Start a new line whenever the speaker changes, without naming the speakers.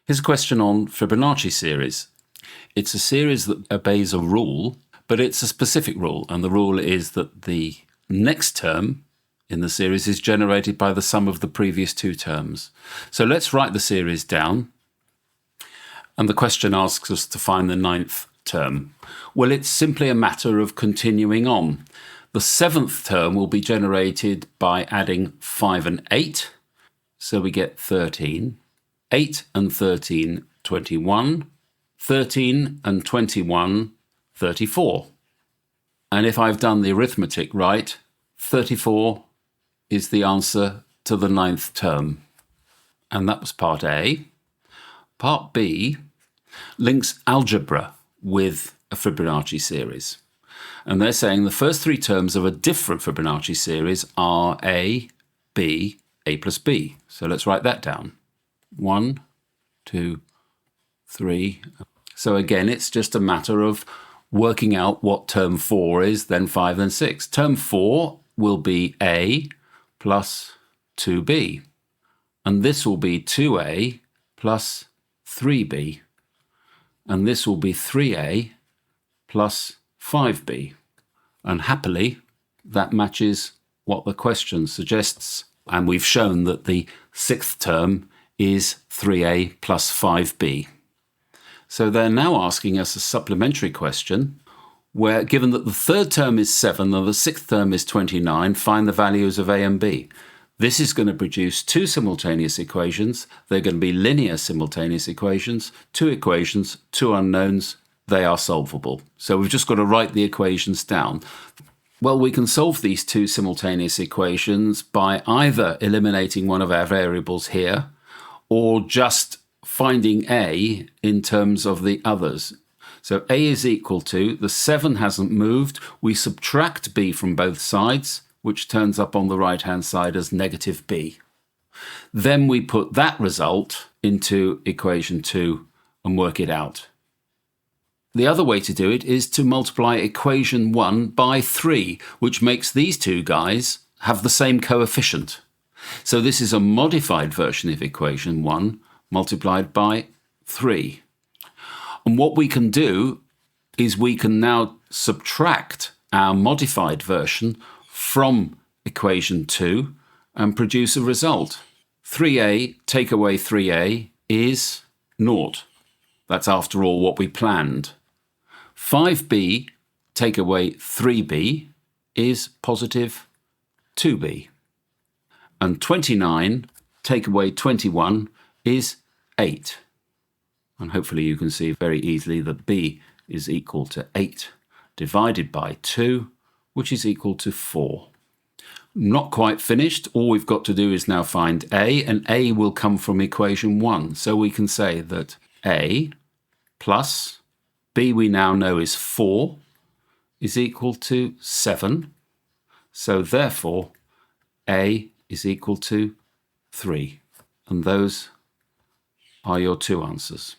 Here's a question on Fibonacci series. It's a series that obeys a rule, but it's a specific rule, and the rule is that the next term in the series is generated by the sum of the previous two terms. So let's write the series down, and the question asks us to find the ninth term. Well, it's simply a matter of continuing on. The seventh term will be generated by adding 5 and 8, so we get 13. 8 and 13, 21. 13 and 21, 34. And if I've done the arithmetic right, 34 is the answer to the ninth term. And that was part A. Part B links algebra with a Fibonacci series. And they're saying the first three terms of a different Fibonacci series are A, B, A plus B. So let's write that down. 1, 2, 3. So again, it's just a matter of working out what term 4 is, then 5, then 6. Term 4 will be A plus 2B. And this will be 2A plus 3B. And this will be 3A plus 5B. And happily, that matches what the question suggests. And we've shown that the sixth term is 3A plus 5B. So they're now asking us a supplementary question where, given that the third term is 7 and the sixth term is 29, find the values of A and B. This is going to produce two simultaneous equations. They're going to be linear simultaneous equations, two equations, two unknowns. They are solvable. So we've just got to write the equations down. Well, we can solve these two simultaneous equations by either eliminating one of our variables here or just finding A in terms of the others. So A is equal to, the 7 hasn't moved, we subtract B from both sides, which turns up on the right-hand side as negative B. Then we put that result into equation 2 and work it out. The other way to do it is to multiply equation 1 by 3, which makes these two guys have the same coefficient. So this is a modified version of equation 1 multiplied by 3. And what we can do is we can now subtract our modified version from equation 2 and produce a result. 3A take away 3A is 0. That's after all what we planned. 5B take away 3B is positive 2B. And 29 take away 21 is 8. And hopefully you can see very easily that B is equal to 8 divided by 2, which is equal to 4. Not quite finished. All we've got to do is now find A, and A will come from equation 1. So we can say that A plus B we now know is 4 is equal to 7. So therefore, A is equal to 3. And those are your two answers.